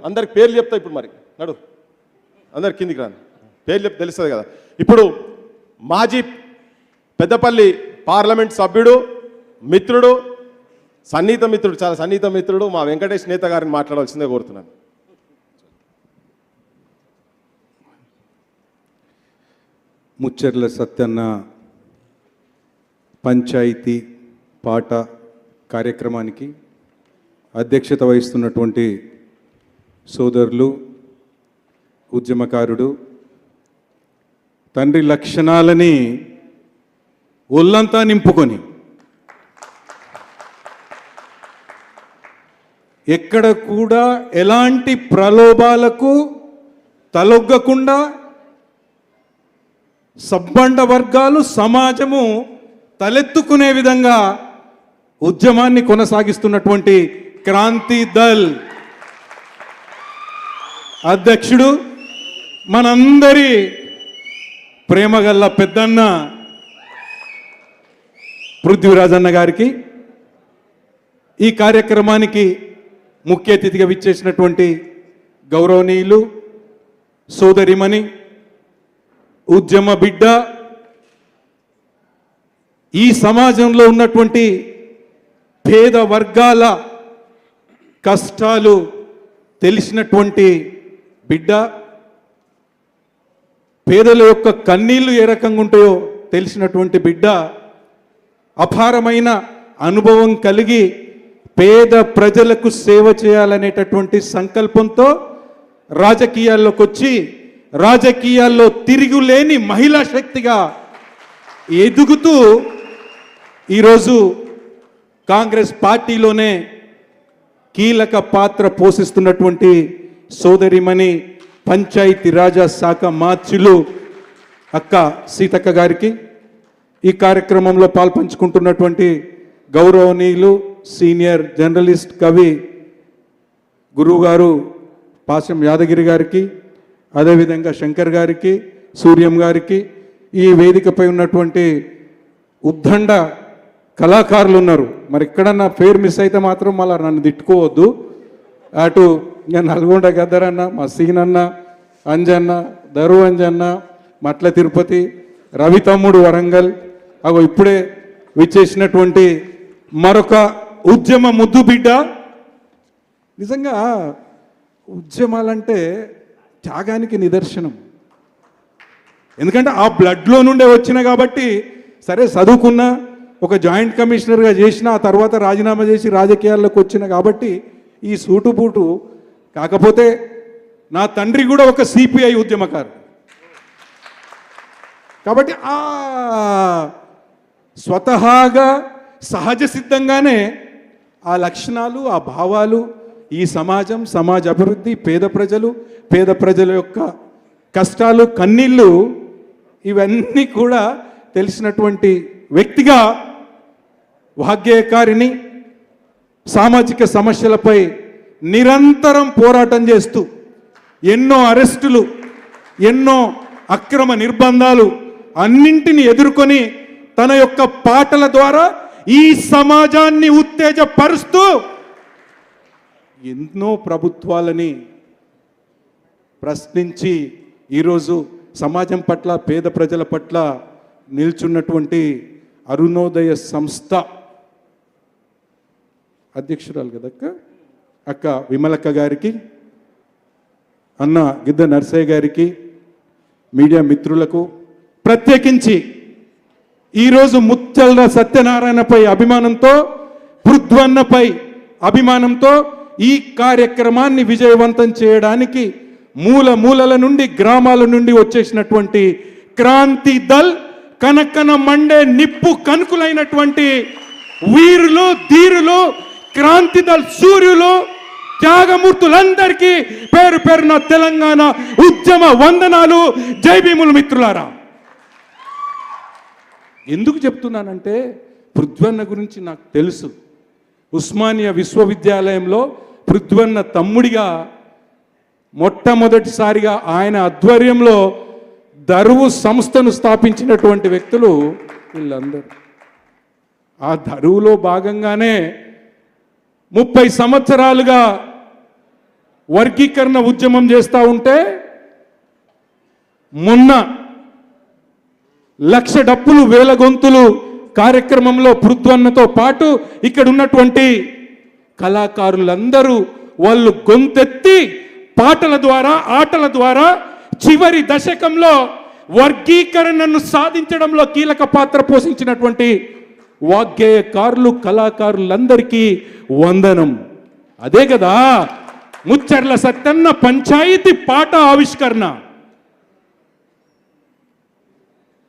అందరికి పేర్లు చెప్తా ఇప్పుడు మరి నడు అందరు కిందికి రాను పేర్లు చెప్తే తెలుస్తుంది కదా. ఇప్పుడు మాజీ పెద్దపల్లి పార్లమెంట్ సభ్యుడు మిత్రుడు సన్నిహిత మిత్రుడు చాలా సన్నిహిత మిత్రుడు మా వెంకటేష్ నేత గారిని మాట్లాడవలసిందే కోరుతున్నాను. ముచ్చర్ల సత్యన్న పంచాయతీ పాట కార్యక్రమానికి అధ్యక్షత వహిస్తున్నటువంటి సోదరులు ఉద్యమకారుడు తండ్రి లక్షణాలని ఒళ్ళంతా నింపుకొని ఎక్కడ కూడా ఎలాంటి ప్రలోభాలకు తలొగ్గకుండా సబ్బండ వర్గాలు సమాజము తలెత్తుకునే విధంగా ఉద్యమాన్ని కొనసాగిస్తున్నటువంటి క్రాంతి దళ్ అధ్యక్షుడు మనందరి ప్రేమగల్ల పెద్దన్న పృథ్వీరాజన్న గారికి ఈ కార్యక్రమానికి ముఖ్య అతిథిగా విచ్చేసినటువంటి గౌరవనీయులు సోదరిమణి ఉద్యమ బిడ్డ ఈ సమాజంలో ఉన్నటువంటి పేద వర్గాల కష్టాలు తెలిసినటువంటి బిడ్డ పేదల యొక్క కన్నీళ్లు ఏ రకంగా ఉంటాయో తెలిసినటువంటి బిడ్డ అపారమైన అనుభవం కలిగి పేద ప్రజలకు సేవ చేయాలనేటటువంటి సంకల్పంతో రాజకీయాల్లోకి వచ్చి రాజకీయాల్లో తిరుగులేని మహిళా శక్తిగా ఎదుగుతూ ఈరోజు కాంగ్రెస్ పార్టీలోనే కీలక పాత్ర పోషిస్తున్నటువంటి సోదరిమణి పంచాయతీ రాజ్ శాఖ మార్చులు అక్క సీతక్క గారికి ఈ కార్యక్రమంలో పాల్పంచుకుంటున్నటువంటి గౌరవనీయులు సీనియర్ జర్నలిస్ట్ కవి గురువు గారు పాశం యాదగిరి గారికి అదేవిధంగా శంకర్ గారికి సూర్యం గారికి ఈ వేదికపై ఉన్నటువంటి ఉద్దండ కళాకారులు ఉన్నారు. మరి ఎక్కడన్నా పేరు మిస్ అయితే మాత్రం మళ్ళీ నన్ను తిట్టుకోవద్దు. అటు నేను నల్గొండ గద్దరన్న మా సీనన్న అంజన్న దరు అంజన్న మట్ల తిరుపతి రవి తమ్ముడు వరంగల్ అగో ఇప్పుడే విచ్చేసినటువంటి మరొక ఉద్యమ ముద్దు బిడ్డ. నిజంగా ఉద్యమాలంటే త్యాగానికి నిదర్శనం. ఎందుకంటే ఆ బ్లడ్లో నుండే వచ్చిన కాబట్టి సరే చదువుకున్నా ఒక జాయింట్ కమిషనర్గా చేసిన ఆ తర్వాత రాజీనామా చేసి రాజకీయాల్లోకి వచ్చిన కాబట్టి ఈ సూటుబూటు. కాకపోతే నా తండ్రి కూడా ఒక సిపిఐ ఉద్యమకారు కాబట్టి ఆ స్వతహాగా సహజ సిద్ధంగానే ఆ లక్షణాలు ఆ భావాలు ఈ సమాజం సమాజ అభివృద్ధి పేద ప్రజల యొక్క కష్టాలు కన్నీళ్ళు ఇవన్నీ కూడా తెలిసినటువంటి వ్యక్తిగా భాగ్యకారిణి సామాజిక సమస్యలపై నిరంతరం పోరాటం చేస్తూ ఎన్నో అరెస్టులు ఎన్నో అక్రమ నిర్బంధాలు అన్నింటినీ ఎదుర్కొని తన యొక్క పాటల ద్వారా ఈ సమాజాన్ని ఉత్తేజపరుస్తూ ఎన్నో ప్రభుత్వాలని ప్రశ్నించి ఈరోజు సమాజం పట్ల పేద ప్రజల పట్ల నిల్చున్నటువంటి అరుణోదయ సంస్థ అధ్యక్షురాలు కదక్క అక్క విమలక్క గారికి, అన్న గిద్ద నర్సయ్య గారికి, మీడియా మిత్రులకు, ప్రత్యేకించి ఈరోజు ముచ్చల్ర సత్యనారాయణపై అభిమానంతో పృథ్వన్నపై అభిమానంతో ఈ కార్యక్రమాన్ని విజయవంతం చేయడానికి మూలల నుండి గ్రామాల నుండి వచ్చేసినటువంటి క్రాంతి దళ్ కనకన మండే నిప్పు కనుకులైనటువంటి వీరులు ధీరులు క్రాంతి దళ్ సూర్యులు త్యాగమూర్తులందరికీ పేరు పేరున తెలంగాణ ఉద్యమ వందనాలు. జై భీములు మిత్రులారా. ఎందుకు చెప్తున్నానంటే పృథ్వన్న గురించి నాకు తెలుసు. ఉస్మానియా విశ్వవిద్యాలయంలో పృథ్వన్న తమ్ముడిగా మొట్టమొదటిసారిగా ఆయన ఆధ్వర్యంలో దరువు సంస్థను స్థాపించినటువంటి వ్యక్తులు వీళ్ళందరూ. ఆ దరువులో భాగంగానే 30 సంవత్సరాలుగా వర్గీకరణ ఉద్యమం చేస్తూ ఉంటే మొన్న 1,00,000 డప్పులు 1,000 గొంతులు కార్యక్రమంలో పృథ్వన్నతో పాటు ఇక్కడ ఉన్నటువంటి కళాకారులందరూ వాళ్ళు గొంతెత్తి పాటల ద్వారా ఆటల ద్వారా చివరి దశకంలో వర్గీకరణను సాధించడంలో కీలక పాత్ర పోషించినటువంటి వాగ్గేయకారులు కళాకారులందరికీ వందనం. అదే కదా ముచ్చర్ల సత్తన్న పంచాయతీ పాట ఆవిష్కరణ.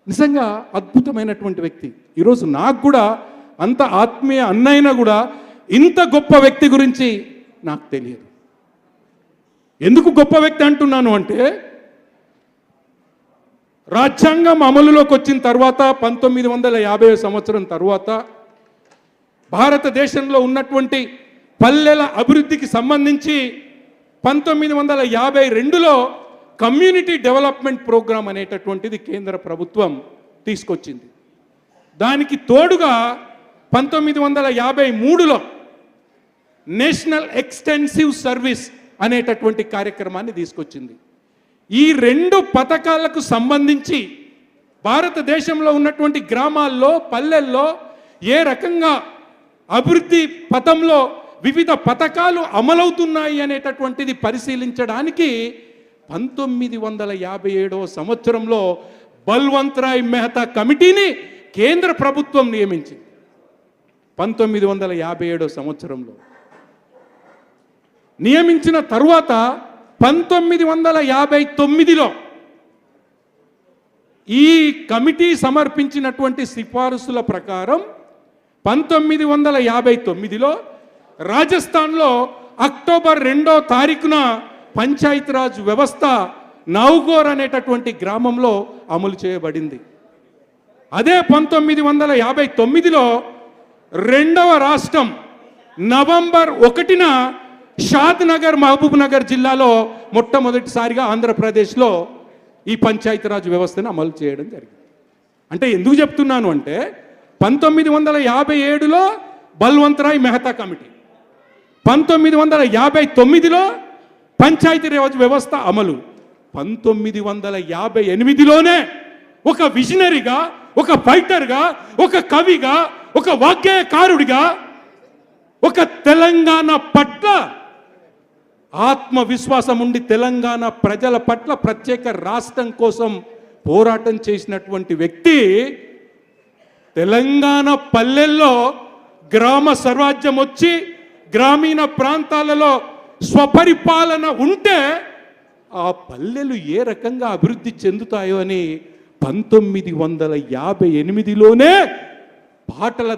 నిజంగా అద్భుతమైనటువంటి వ్యక్తి. ఈరోజు నాకు కూడా అంత ఆత్మీయ అన్నైనా కూడా ఇంత గొప్ప వ్యక్తి గురించి నాకు తెలియదు. ఎందుకు గొప్ప వ్యక్తి అంటున్నాను అంటే రాజ్యాంగం అమలులోకి వచ్చిన తర్వాత 1950 సంవత్సరం తర్వాత భారతదేశంలో ఉన్నటువంటి పల్లెల అభివృద్ధికి సంబంధించి 1952లో కమ్యూనిటీ డెవలప్మెంట్ ప్రోగ్రామ్ అనేటటువంటిది కేంద్ర ప్రభుత్వం తీసుకొచ్చింది. దానికి తోడుగా 1953లో నేషనల్ ఎక్స్టెన్సివ్ సర్వీస్ అనేటటువంటి కార్యక్రమాన్ని తీసుకొచ్చింది. ఈ 2 పథకాలకు సంబంధించి భారతదేశంలో ఉన్నటువంటి గ్రామాల్లో పల్లెల్లో ఏ రకంగా అభివృద్ధి పథంలో వివిధ పథకాలు అమలవుతున్నాయి అనేటటువంటిది పరిశీలించడానికి 1957 సంవత్సరంలో బల్వంత్ రాయ్ మెహతా కమిటీని కేంద్ర ప్రభుత్వం నియమించింది. 1957 సంవత్సరంలో నియమించిన తరువాత 1959లో ఈ కమిటీ సమర్పించినటువంటి సిఫారసుల ప్రకారం 1959లో రాజస్థాన్లో అక్టోబర్ 2వ తారీఖున పంచాయతీరాజ్ వ్యవస్థ నౌగోర్ అనేటటువంటి గ్రామంలో అమలు చేయబడింది. అదే 1959లో రెండవ రాష్ట్రం నవంబర్ 1న షాద్ నగర్ మహబూబ్ నగర్ జిల్లాలో మొట్టమొదటిసారిగా ఆంధ్రప్రదేశ్లో ఈ పంచాయతీరాజ్ వ్యవస్థను అమలు చేయడం జరిగింది. అంటే ఎందుకు చెప్తున్నాను అంటే 1957లో బల్వంత్ రాయ్ మెహతా కమిటీ, 1959లో పంచాయతీరాజ్ వ్యవస్థ అమలు, 1958లోనే ఒక విజనరీగా, ఒక ఫైటర్గా, ఒక కవిగా, ఒక వాగ్గేయకారుడిగా, ఒక తెలంగాణ పట్ల ఆత్మవిశ్వాసం ఉండి తెలంగాణ ప్రజల పట్ల ప్రత్యేక రాష్ట్రం కోసం పోరాటం చేసినటువంటి వ్యక్తి తెలంగాణ పల్లెల్లో గ్రామ స్వరాజ్యం వచ్చి గ్రామీణ ప్రాంతాలలో స్వపరిపాలన ఉంటే ఆ పల్లెలు ఏ రకంగా అభివృద్ధి చెందుతాయో అని 1958లోనే పాటల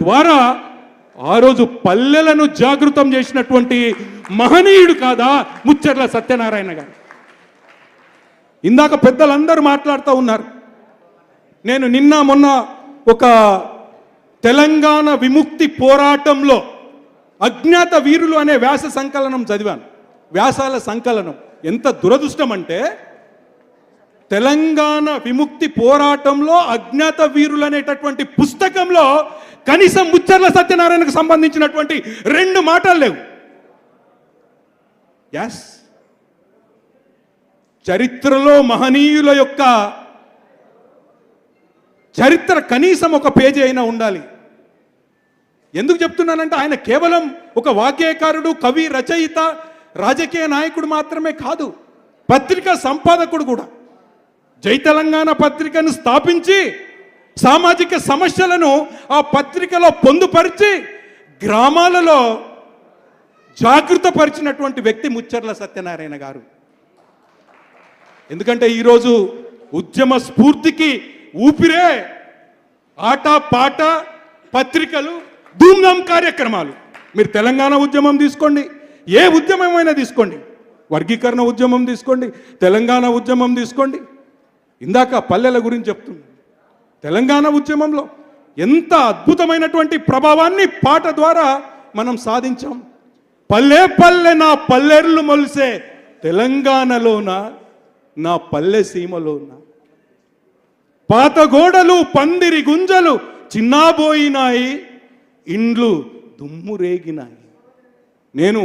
ద్వారా ఆ రోజు పల్లెలను జాగృతం చేసినటువంటి మహనీయుడు కాదా ముచ్చర్ల సత్యనారాయణ గారు. ఇందాక పెద్దలందరూ మాట్లాడుతూ ఉన్నారు. నేను నిన్న మొన్న ఒక తెలంగాణ విముక్తి పోరాటంలో అజ్ఞాత వీరులు అనే వ్యాస సంకలనం చదివాను. వ్యాసాల సంకలనం. ఎంత దురదృష్టం అంటే తెలంగాణ విముక్తి పోరాటంలో అజ్ఞాత వీరులు అనేటటువంటి పుస్తకంలో కనీసం ముచ్చర్ల సత్యనారాయణకు సంబంధించినటువంటి 2 మాటలు లేవు. ఎస్, చరిత్రలో మహనీయుల యొక్క చరిత్ర కనీసం ఒక పేజీ అయినా ఉండాలి. ఎందుకు చెప్తున్నానంటే ఆయన కేవలం ఒక వాగ్గేయకారుడు, కవి, రచయిత, రాజకీయ నాయకుడు మాత్రమే కాదు, పత్రికా సంపాదకుడు కూడా. జై తెలంగాణ పత్రికను స్థాపించి సామాజిక సమస్యలను ఆ పత్రికలో పొందుపరిచి గ్రామాలలో జాగృతపరిచినటువంటి వ్యక్తి ముచ్చర్ల సత్యనారాయణ గారు. ఎందుకంటే ఈరోజు ఉద్యమ స్ఫూర్తికి ఊపిరే ఆట పాట పత్రికలు, ధూమ్ధాం కార్యక్రమాలు. మీరు తెలంగాణ ఉద్యమం తీసుకోండి, ఏ ఉద్యమమైనా తీసుకోండి, వర్గీకరణ ఉద్యమం తీసుకోండి, తెలంగాణ ఉద్యమం తీసుకోండి. ఇందాక పల్లెల గురించి చెప్తుంది. తెలంగాణ ఉద్యమంలో ఎంత అద్భుతమైనటువంటి ప్రభావాన్ని పాట ద్వారా మనం సాధించాం. పల్లె పల్లె నా పల్లెర్లు మొలిసే తెలంగాణలోన నా పల్లె సీమలోన, పాత గోడలు పందిరి గుంజలు చిన్నాబోయినాయి, ఇండ్లు దుమ్ము రేగినాయి. నేను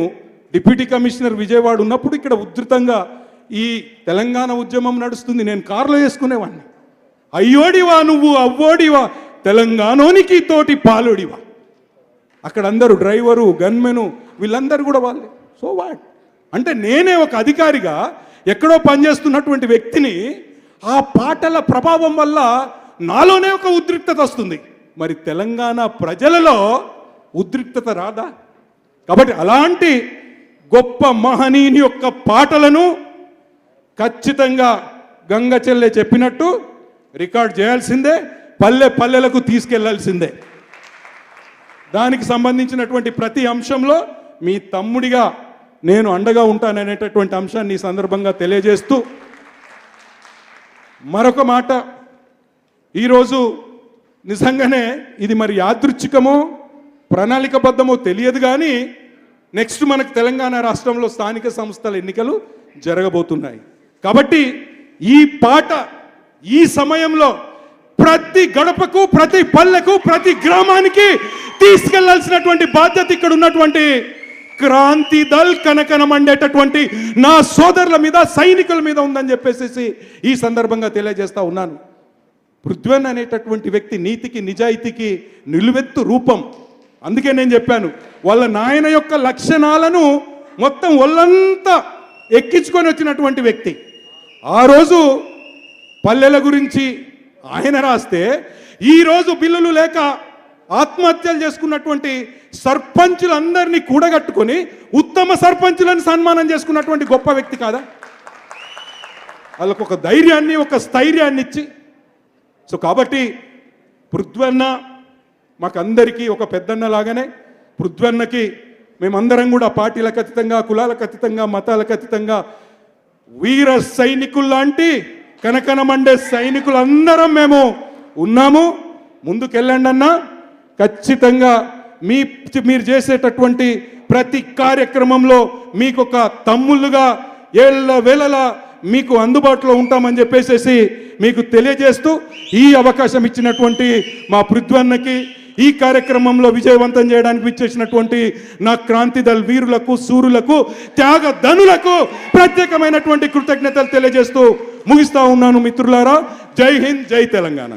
డిప్యూటీ కమిషనర్ విజయవాడ ఉన్నప్పుడు ఇక్కడ ఉధృతంగా ఈ తెలంగాణ ఉద్యమం నడుస్తుంది. నేను కారులో వేసుకునేవాడిని. అయ్యోడివా నువ్వు, అవ్వోడివా, తెలంగాణోనికి తోటి పాలోడివా. అక్కడ అందరూ డ్రైవరు, గన్మెను వీళ్ళందరూ కూడా వాళ్ళే. సో వాట్ అంటే నేనే ఒక అధికారిగా ఎక్కడో పనిచేస్తున్నటువంటి వ్యక్తిని ఆ పాటల ప్రభావం వల్ల నాలోనే ఒక ఉద్రిక్తత వస్తుంది. మరి తెలంగాణ ప్రజలలో ఉద్రిక్తత రాదా? కాబట్టి అలాంటి గొప్ప మహనీయుని యొక్క పాటలను ఖచ్చితంగా గంగ చెల్లె చెప్పినట్టు రికార్డ్ చేయాల్సిందే, పల్లె పల్లెలకు తీసుకెళ్లాల్సిందే. దానికి సంబంధించినటువంటి ప్రతి అంశంలో మీ తమ్ముడిగా నేను అండగా ఉంటాననేటటువంటి అంశాన్ని ఈ సందర్భంగా తెలియజేస్తూ, మరొక మాట, ఈరోజు నిజంగానే ఇది మరి యాదృచ్ఛికమో ప్రణాళికబద్ధమో తెలియదు, కానీ నెక్స్ట్ మనకు తెలంగాణ రాష్ట్రంలో స్థానిక సంస్థల ఎన్నికలు జరగబోతున్నాయి. కాబట్టి ఈ పాట ఈ సమయంలో ప్రతి గడపకు, ప్రతి పల్లెకు, ప్రతి గ్రామానికి తీసుకెళ్లాల్సినటువంటి బాధ్యత ఇక్కడ ఉన్నటువంటి క్రాంతి దళ్ కనకనమండేటటువంటి నా సోదరుల మీద, సైనికుల మీద ఉందని చెప్పేసి ఈ సందర్భంగా తెలియజేస్తా ఉన్నాను. పృథ్వన్ అనేటటువంటి వ్యక్తి నీతికి, నిజాయితీకి నిలువెత్తు రూపం. అందుకే నేను చెప్పాను, వాళ్ళ నాయన యొక్క లక్షణాలను మొత్తం ఒళ్ళంతా ఎక్కించుకొని వచ్చినటువంటి వ్యక్తి. ఆ రోజు పల్లెల గురించి ఆయన రాస్తే, ఈరోజు బిల్లులు లేక ఆత్మహత్యలు చేసుకున్నటువంటి సర్పంచులందరినీ కూడగట్టుకొని ఉత్తమ సర్పంచులను సన్మానం చేసుకున్నటువంటి గొప్ప వ్యక్తి కాదా? వాళ్ళకు ఒక ధైర్యాన్ని, ఒక స్థైర్యాన్ని ఇచ్చి. సో కాబట్టి పృథ్వన్న మాకందరికీ ఒక పెద్దన్న లాగానే, పృథ్వన్నకి మేమందరం కూడా పార్టీలకు అతీతంగా, కులాలకు అతీతంగా, మతాలకు అతీతంగా వీర సైనికుల్లాంటి కనకనమండే సైనికులందరం మేము ఉన్నాము. ముందుకెళ్ళండి అన్న. ఖచ్చితంగా మీరు చేసేటటువంటి ప్రతి కార్యక్రమంలో మీకు ఒక తమ్ముళ్ళుగా ఏళ్ళ వేళలా మీకు అందుబాటులో ఉంటామని చెప్పేసి మీకు తెలియజేస్తూ, ఈ అవకాశం ఇచ్చినటువంటి మా పృథ్వన్నకి, ఈ కార్యక్రమంలో విజయవంతం చేయడానికి విచ్చేసినటువంటి నా క్రాంతిదళ్ వీరులకు, సూరులకు, త్యాగ ధనులకు ప్రత్యేకమైనటువంటి కృతజ్ఞతలు తెలియజేస్తూ ముగిస్తా ఉన్నాను. మిత్రులారా, జై హింద్, జై తెలంగాణ.